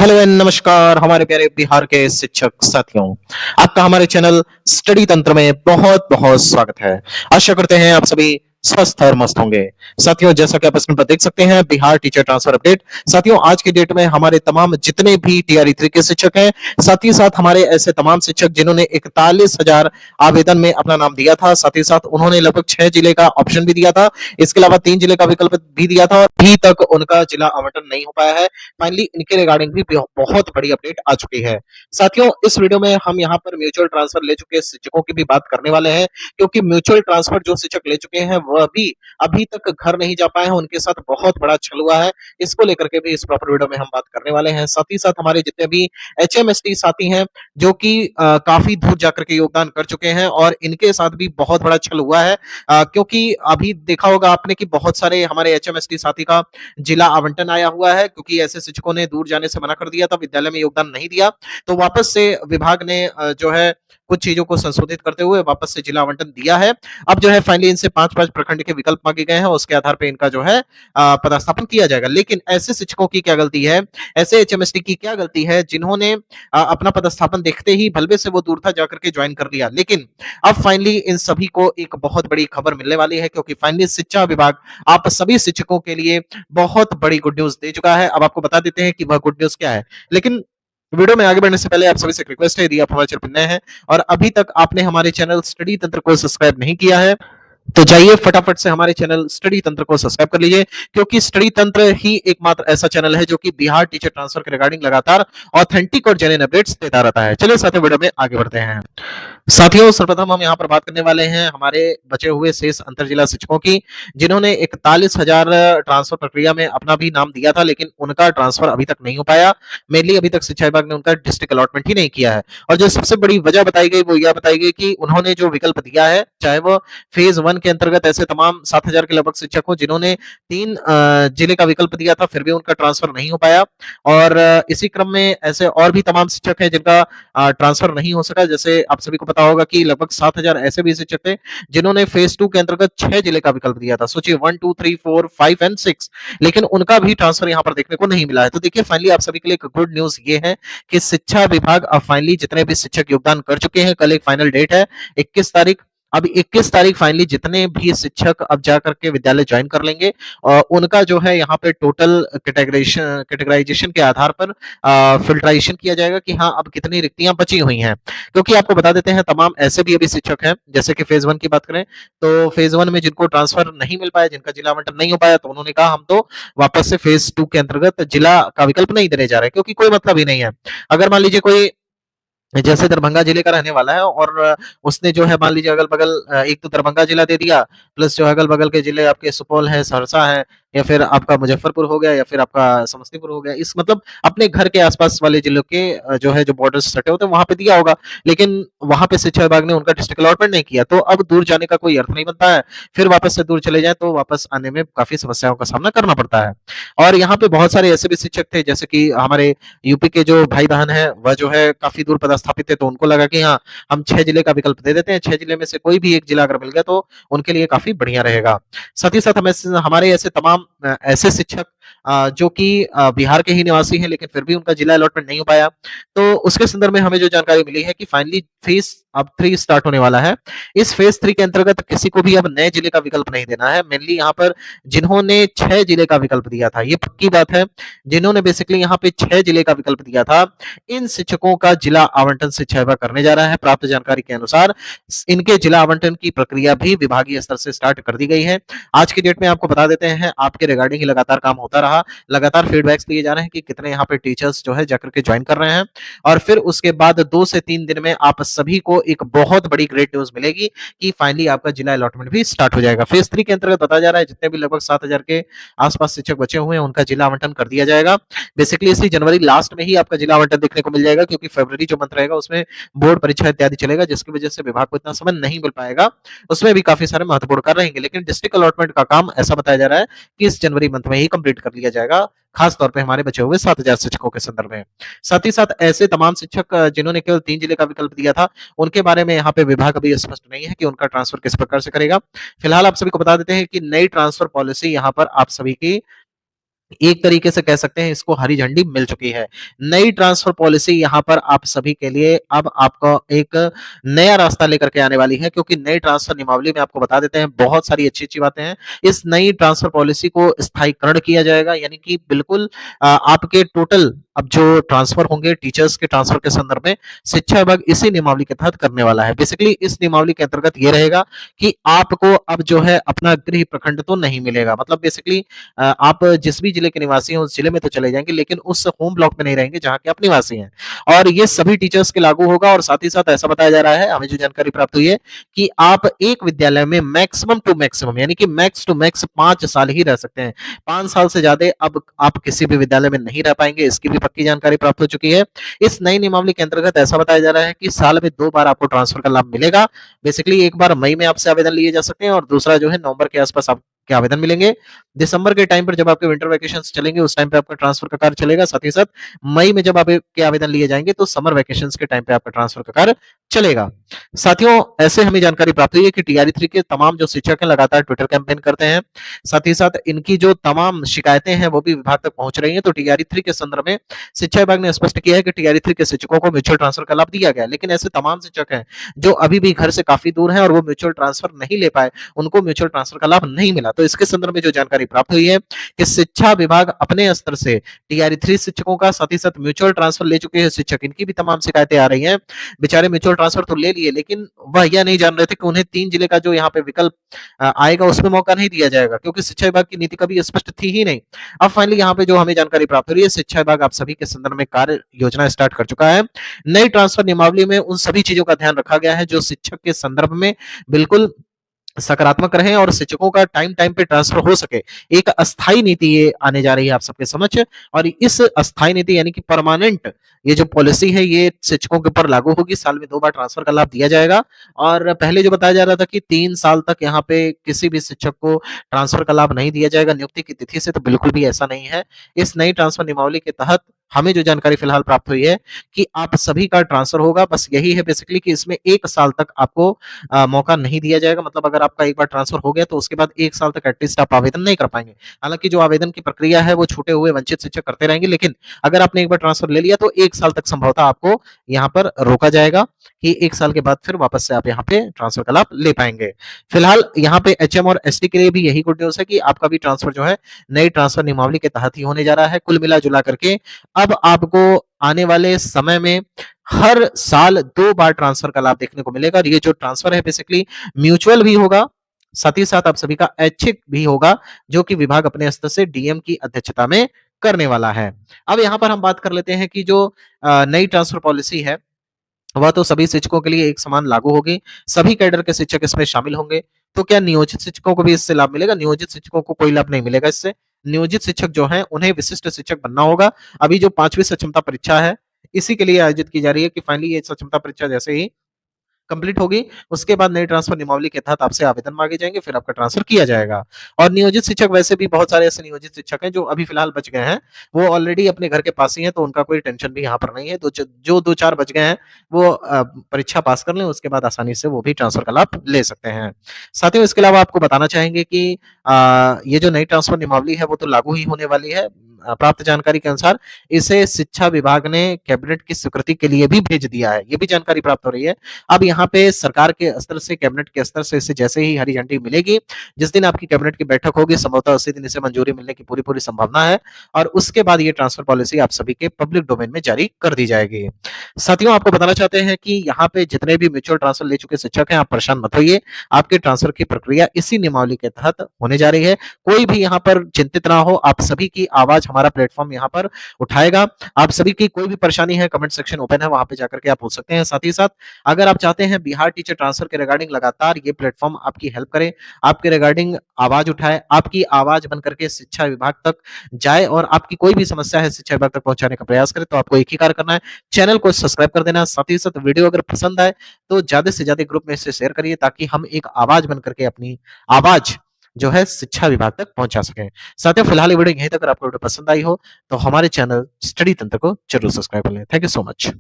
Hello and नमस्कार हमारे प्यारे बिहार के शिक्षक साथियों। आपका हमारे चैनल स्टडी तंत्र में बहुत बहुत स्वागत है। आशा करते हैं आप सभी स्वस्थ और मस्त होंगे। साथियों, जैसा कि आप स्क्रीन पर देख सकते हैं, बिहार टीचर ट्रांसफर अपडेट। साथियों, आज की डेट में हमारे तमाम जितने भी टीआरई 3 के शिक्षक हैं, साथ ही साथ हमारे ऐसे तमाम शिक्षक जिन्होंने 41,000 आवेदन में अपना नाम दिया था, साथ ही साथ उन्होंने लगभग 6 जिले का ऑप्शन भी दिया था, इसके अलावा 3 जिले का विकल्प भी दिया था और अभी तक उनका जिला आवंटन नहीं हो पाया है। फाइनली इनके रिगार्डिंग भी बहुत बड़ी अपडेट आ चुकी है। साथियों, इस वीडियो में हम यहाँ पर म्यूचुअल ट्रांसफर ले चुके शिक्षकों की भी बात करने वाले हैं, क्योंकि म्यूचुअल ट्रांसफर जो शिक्षक ले चुके हैं वह भी अभी तक घर नहीं जा पाए हैं, उनके साथ बहुत बड़ा छल हुआ है। इसको लेकर के भी इस प्रॉपर वीडियो में हम बात करने वाले हैं। साथ ही साथ हमारे जितने भी एचएमएसटी साथी हैं जो कि काफी दूर जाकर के योगदान कर चुके हैं और इनके साथ भी बहुत बड़ा छल हुआ है, क्योंकि अभी देखा होगा आपने कि बहुत सारे हमारे एचएमएसटी साथी का जिला आवंटन आया हुआ है, क्योंकि ऐसे शिक्षकों ने दूर जाने से मना कर दिया था, विद्यालय में योगदान नहीं दिया, तो वापस से विभाग ने जो है कुछ चीजों को संशोधित करते हुए वापस से जिला आवंटन दिया है। अब जो है फाइनली इनसे 5-5 प्रखंड के विकल्प मांगे गए हैं, उसके आधार पर इनका जो है पदस्थापन किया जाएगा। लेकिन ऐसे शिक्षकों की क्या गलती है, ऐसे एचएमएसटी की क्या गलती है जिन्होंने अपना पदस्थापन देखते ही भलबे से वो दूर था जाकर के ज्वाइन कर लिया। लेकिन अब फाइनली इन सभी को एक बहुत बड़ी खबर मिलने वाली है, क्योंकि फाइनली शिक्षा विभाग आप सभी शिक्षकों के लिए बहुत बड़ी गुड न्यूज दे चुका है। अब आपको बता देते हैं कि वह गुड न्यूज क्या है। लेकिन वीडियो में आगे बढ़ने से पहले आप सभी से एक रिक्वेस्ट है, यदि आप हमारे चैनल पर नए हैं और अभी तक आपने हमारे चैनल स्टडी तंत्र को सब्सक्राइब नहीं किया है, तो जाइए फटाफट से हमारे चैनल स्टडी तंत्र को सब्सक्राइब कर लीजिए, क्योंकि स्टडी तंत्र ही एकमात्र ऐसा चैनल है जो कि बिहार टीचर ट्रांसफर के रिगार्डिंग लगातार ऑथेंटिक और जेन्युइन अपडेट्स देता रहता है। चलिए साथियों, वीडियो में आगे बढ़ते हैं। साथियों, सर्वप्रथम हम यहाँ पर बात करने वाले हैं हमारे बचे हुए शेष अंतर जिला शिक्षकों की, जिन्होंने 41,000 ट्रांसफर प्रक्रिया में अपना भी नाम दिया था, लेकिन उनका ट्रांसफर अभी तक नहीं हो पाया। मेनली अभी तक शिक्षा विभाग ने उनका डिस्ट्रिक्ट अलॉटमेंट ही नहीं किया है। और जो सबसे बड़ी वजह बताई गई वो यह बताई गई कि उन्होंने जो विकल्प दिया है, चाहे वो फेज 1 के अंतर्गत ऐसे तमाम 7,000 के लगभग शिक्षक हो जिन्होंने 3 जिले का विकल्प दिया था, फिर भी उनका ट्रांसफर नहीं हो पाया। और इसी क्रम में ऐसे और भी तमाम शिक्षक हैं जिनका ट्रांसफर नहीं हो सका। जैसे आप सभी को पता होगा कि लगभग 7,000 ऐसे भी शिक्षक थे जिन्होंने फेज 2 के अंतर्गत 6 जिले का विकल्प दिया था। सोचिए 1, 2, 3, 4, 5 एंड 6, लेकिन उनका भी ट्रांसफर यहाँ पर देखने को नहीं मिला है। तो देखिए फाइनली आप सभी के लिए एक गुड न्यूज ये है कि शिक्षा विभाग अब फाइनली जितने भी शिक्षक योगदान कर चुके हैं, कल एक फाइनल डेट है 21 तारीख। अब 21 तारीख फाइनली जितने भी शिक्षक अब जाकर के विद्यालय ज्वाइन कर लेंगे और उनका जो है यहाँ पे टोटल कैटेगराइजेशन के आधार पर फिल्ट्राइजेशन किया जाएगा कि हाँ अब कितनी रिक्तियां बची हुई हैं। क्योंकि आपको बता देते हैं तमाम ऐसे भी अभी शिक्षक हैं, जैसे कि फेज 1 की बात करें तो फेज 1 में जिनको ट्रांसफर नहीं मिल पाया, जिनका जिला आवंटन नहीं हो पाया, तो उन्होंने कहा हम तो वापस से फेज 2 के अंतर्गत जिला का विकल्प नहीं देने जा रहे, क्योंकि कोई मतलब ही नहीं है। अगर मान लीजिए कोई जैसे दरभंगा जिले का रहने वाला है और उसने जो है मान लीजिए अगल-बगल एक तो दरभंगा जिला दे दिया, प्लस जो अगल-बगल के जिले आपके सुपौल है, सहरसा है या फिर आपका मुजफ्फरपुर हो गया या फिर आपका समस्तीपुर हो गया। इस मतलब अपने घर के आस-पास वाले जिलों के जो है जो बॉर्डर्स सटे होते हैं वहाँ पे दिया होगा। लेकिन वहाँ पे शिक्षा विभाग ने उनका डिस्ट्रिक्ट अलॉटमेंट नहीं किया, तो अब दूर जाने का कोई अर्थ नहीं बनता है। फिर वापस से दूर चले जाएँ तो वापस आने में काफ़ी समस्याओं का सामना करना पड़ता है। और यहाँ पे बहुत सारे ऐसे भी शिक्षक थे जैसे कि हमारे यूपी के जो भाई-बहन हैं, वह जो है काफ़ी दूर पदस्थापित थे, तो उनको लगा कि हाँ, हम 6 जिले का विकल्प दे देते हैं, 6 जिले में से कोई भी 1 जिला अगर मिल गया तो उनके लिए काफ़ी बढ़िया रहेगा। साथ ही साथ हमारे ऐसे तमाम ऐसे शिक्षक जो कि बिहार के ही निवासी हैं, लेकिन फिर भी उनका जिला अलॉटमेंट नहीं हो पाया। तो उसके संदर्भ में हमें जो जानकारी मिली है कि फाइनली फेज़ अब 3 स्टार्ट होने वाला है। इस फेज़ 3 के अंतर्गत किसी को भी अब नए जिले का विकल्प नहीं देना है। मेनली यहाँ पर जिन्होंने 6 जिले का विकल्प दिया था, ये पक्की बात है, जिन्होंने बेसिकली यहाँ पे 6 जिले का विकल्प दिया था, इन शिक्षकों का जिला आवंटन शिक्षा विभाग करने जा रहा है। प्राप्त जानकारी के अनुसार इनके जिला आवंटन की प्रक्रिया भी विभागीय स्तर से स्टार्ट कर दी गई है। आज की डेट में आपको बता देते हैं, आपके रिगार्डिंग ही लगातार काम होता रहा, लगातार फीडबैक्स लिए जा रहे हैं कि कितने यहाँ पे टीचर्स जो है जाकर के ज्वाइन कर रहे हैं। और फिर उसके बाद 2 से 3 दिन में आप सभी को एक बहुत बड़ी ग्रेट न्यूज़ मिलेगी कि फाइनली आपका जिला अलॉटमेंट भी स्टार्ट हो जाएगा। फेज़ 3 के अंतर्गत बताया जा रहा है जितने भी लगभग 7,000 के आस-पास शिक्षक बचे हुए हैं, उनका जिला आवंटन कर दिया जाएगा। बेसिकली इसी जनवरी लास्ट में ही आपका जिला आवंटन देखने को मिल जाएगा, क्योंकि फरवरी जो मंथ रहेगा उसमें बोर्ड परीक्षा इत्यादि चलेगा, जिसकी वजह से विभाग को इतना समय नहीं मिल पाएगा। उसमें भी काफ़ी सारे महत्वपूर्ण कार्य रहेंगे, लेकिन डिस्ट्रिक्ट अलॉटमेंट का काम ऐसा बताया जा रहा है कि इस जनवरी मंथ में ही कंप्लीट कर लिया जाएगा, खास तौर पे हमारे बचे हुए 7,000 शिक्षकों के संदर्भ में। साथ ही साथ ऐसे तमाम शिक्षक जिन्होंने केवल 3 जिले का विकल्प दिया था, उनके बारे में यहाँ पे विभाग अभी स्पष्ट नहीं है कि उनका ट्रांसफर किस प्रकार से करेगा। फिलहाल आप सभी को बता देते हैं कि नई ट्रांसफर पॉलिसी यहाँ पर आप सभी की एक तरीके से कह सकते हैं इसको हरी झंडी मिल चुकी है। नई ट्रांसफर पॉलिसी यहाँ पर आप सभी के लिए अब आपको एक नया रास्ता लेकर के आने वाली है, क्योंकि नई ट्रांसफर नियमावली में आपको बता देते हैं बहुत सारी अच्छी-अच्छी बातें हैं। इस नई ट्रांसफर पॉलिसी को स्थायीकरण किया जाएगा, यानी कि बिल्कुल आपके टोटल अब जो ट्रांसफर होंगे टीचर्स के ट्रांसफर के संदर्भ में शिक्षा विभाग इसी नियमावली के तहत करने वाला है। बेसिकली इस नियमावली के अंतर्गत ये रहेगा कि आपको अब जो है अपना गृह प्रखंड तो नहीं मिलेगा। मतलब बेसिकली आप जिस भी जिले के निवासी हैं उस जिले में तो चले जाएंगे, लेकिन उस होम ब्लॉक में नहीं रहेंगे जहां के आप निवासी हैं। और ये सभी टीचर्स के लागू होगा, और साथ ही साथ ऐसा बताया जा रहा है, हमें जो जानकारी प्राप्त हुई है, कि आप एक विद्यालय में मैक्सिमम टू मैक्सिमम यानी कि मैक्स टू मैक्स 5 साल ही रह सकते हैं। 5 साल से ज्यादा अब आप किसी भी विद्यालय में नहीं रह पाएंगे, इसकी भी पक्की जानकारी प्राप्त हो चुकी है। इस नई नियमावली के अंतर्गत ऐसा बताया जा रहा है कि साल में 2 बार आपको ट्रांसफर का लाभ मिलेगा। बेसिकली एक बार मई में आपसे आवेदन लिए जा सकते हैं, और दूसरा जो है नवंबर के आसपास आपके आवेदन मिलेंगे। दिसंबर के टाइम पर जब आपके विंटर वैकेशंस चलेंगे उस टाइम पे आपका ट्रांसफर का कार्य चलेगा। साथ ही साथ मई में जब आपके आवेदन लिए जाएंगे तो समर वैकेशंस के टाइम पे आपका ट्रांसफर का कार्य चलेगा। साथियों, ऐसे हमें जानकारी प्राप्त हुई है कि टीआरई 3 के तमाम जो शिक्षक हैं लगातार ट्विटर कैंपेन करते हैं। साथ ही साथ इनकी जो तमाम शिकायतें हैं वो भी विभाग तक पहुंच रही हैं। तो टीआरई 3 के संदर्भ में शिक्षा विभाग ने स्पष्ट किया है कि टीआरई 3 के शिक्षकों को म्यूचुअल ट्रांसफर का लाभ दिया गया है, लेकिन ऐसे तमाम शिक्षक हैं जो अभी भी घर से काफी दूर हैं और वो म्यूचुअल ट्रांसफर नहीं ले पाए, उनको म्यूचुअल ट्रांसफर का लाभ नहीं मिला। तो इसके संदर्भ में जो जानकारी प्राप्त हुई है कि शिक्षा विभाग अपने स्तर से टीआरई 3 शिक्षकों का, साथ ही साथ म्यूचुअल ट्रांसफर ले चुके हैं शिक्षक, इनकी भी तमाम शिकायतें आ रही हैं। बेचारे म्यूचुअल ट्रांसफर तो ले लिए, लेकिन वह यह नहीं जान रहे थे कि उन्हें 3 जिले का जो यहाँ पे विकल्प आएगा उसमें मौका नहीं दिया जाएगा, क्योंकि शिक्षा विभाग की नीति कभी स्पष्ट थी ही नहीं। अब फाइनली यहाँ पे जो हमें जानकारी प्राप्त हो रही है, शिक्षा विभाग आप सभी के संदर्भ में कार्य योजना स्टार्ट कर चुका है। नई ट्रांसफर नियमावली में उन सभी चीजों का ध्यान रखा गया है जो शिक्षक के संदर्भ में बिल्कुल सकारात्मक रहें और शिक्षकों का टाइम टाइम पे ट्रांसफर हो सके। एक अस्थाई नीति ये आने जा रही है आप सबके समक्ष, और इस अस्थाई नीति यानी कि परमानेंट ये जो पॉलिसी है ये शिक्षकों के ऊपर लागू होगी। साल में 2 बार ट्रांसफर का लाभ दिया जाएगा। और पहले जो बताया जा रहा था कि 3 साल तक यहाँ पे किसी भी शिक्षक को ट्रांसफर का लाभ नहीं दिया जाएगा नियुक्ति की तिथि से, तो बिल्कुल भी ऐसा नहीं है। इस नई ट्रांसफर नियमावली के तहत हमें जो जानकारी फिलहाल प्राप्त हुई है कि आप सभी का ट्रांसफर होगा। बस यही है बेसिकली कि इसमें 1 साल तक आपको मौका नहीं दिया जाएगा। मतलब अगर आपका एक बार ट्रांसफर हो गया तो उसके बाद 1 साल तक एटलीस्ट आप आवेदन नहीं कर पाएंगे। हालांकि जो आवेदन की प्रक्रिया है वो छूटे हुए वंचित शिक्षक करते रहेंगे, लेकिन अगर आपने एक बार ट्रांसफर ले लिया तो 1 साल तक संभवतः आपको यहाँ पर रोका जाएगा कि 1 साल के बाद फिर वापस से आप यहाँ पे ट्रांसफर का लाभ ले पाएंगे। फिलहाल यहाँ पे एचएम और एसटी के लिए भी यही गुड न्यूज है कि आपका भी ट्रांसफर जो है नई ट्रांसफर नियमावली के तहत ही होने जा रहा है। कुल मिला जुला करके अब आपको आने वाले समय में हर साल 2 बार ट्रांसफर का लाभ देखने को मिलेगा। और ये जो ट्रांसफर है बेसिकली म्यूचुअल भी होगा, साथ ही साथ आप सभी का ऐच्छिक भी होगा, जो कि विभाग अपने स्तर से डीएम की अध्यक्षता में करने वाला है। अब यहाँ पर हम बात कर लेते हैं कि जो नई ट्रांसफर पॉलिसी है वह तो सभी शिक्षकों के लिए एक समान लागू होगी। सभी कैडर के शिक्षक इसमें शामिल होंगे। तो क्या नियोजित शिक्षकों को भी इससे लाभ मिलेगा? नियोजित शिक्षकों को कोई लाभ नहीं मिलेगा इससे। नियोजित शिक्षक जो हैं उन्हें विशिष्ट शिक्षक बनना होगा। अभी जो 5वीं सक्षमता परीक्षा है इसी के लिए आयोजित की जा रही है कि फाइनली ये सक्षमता परीक्षा जैसे ही कंप्लीट होगी, उसके बाद नई ट्रांसफर नियमावली के तहत आपसे आवेदन मांगे जाएँगे, फिर आपका ट्रांसफर किया जाएगा। और नियोजित शिक्षक वैसे भी बहुत सारे ऐसे नियोजित शिक्षक हैं जो अभी फिलहाल बच गए हैं, वो ऑलरेडी अपने घर के पास ही हैं, तो उनका कोई टेंशन भी यहाँ पर नहीं है। तो जो 2-4 बच गए हैं, वो परीक्षा पास कर लें, उसके बाद आसानी से वो भी ट्रांसफर का लाभ ले सकते हैं। साथियों, इसके अलावा आपको बताना चाहेंगे कि ये जो नई ट्रांसफर नियमावली है, वो तो लागू ही होने वाली है। प्राप्त जानकारी के अनुसार इसे शिक्षा विभाग ने कैबिनेट की स्वीकृति के लिए भी भेज दिया है, ये भी जानकारी प्राप्त हो रही है। अब यहाँ पे सरकार के स्तर से, कैबिनेट के स्तर से इसे जैसे ही हरी झंडी मिलेगी, जिस दिन आपकी कैबिनेट की बैठक होगी संभवतः उसी दिन इसे मंजूरी मिलने की पूरी-पूरी संभावना है, और उसके बाद ये ट्रांसफर पॉलिसी आप सभी के पब्लिक डोमेन में जारी कर दी जाएगी। साथियों, आपको बताना चाहते हैं कि यहाँ पे जितने भी म्यूचुअल ट्रांसफर ले चुके शिक्षक हैं, आप परेशान मत होइए। आपके ट्रांसफर की प्रक्रिया इसी नियमावली के तहत होने जा रही है। कोई भी यहाँ पर चिंतित ना हो, आप सभी की आवाज हमारा प्लेटफॉर्म यहाँ पर उठाएगा। आप सभी की कोई भी परेशानी है, कमेंट सेक्शन ओपन है, वहां पे जाकर के आप पूछ सकते हैं। साथ ही साथ अगर आप चाहते हैं बिहार टीचर ट्रांसफर के रिगार्डिंग लगातार ये प्लेटफॉर्म आपकी हेल्प करे, आपके रिगार्डिंग आवाज उठाए, आपकी आवाज बन करके शिक्षा विभाग तक जाए, और आपकी कोई भी समस्या है शिक्षा विभाग तक पहुंचाने का प्रयास करे, तो आपको एक ही कार्य करना है, चैनल को सब्सक्राइब कर देना। साथ ही साथ वीडियो अगर पसंद आए तो ज्यादा से ज्यादा ग्रुप में इसे शेयर करिए, ताकि हम एक आवाज बन करके अपनी आवाज जो है शिक्षा विभाग तक पहुंचा सकें। साथियों, फिलहाल ये वीडियो यहीं तक। अगर आपको वीडियो पसंद आई हो तो हमारे चैनल स्टडी तंत्र को जरूर सब्सक्राइब कर लें। Thank you so much.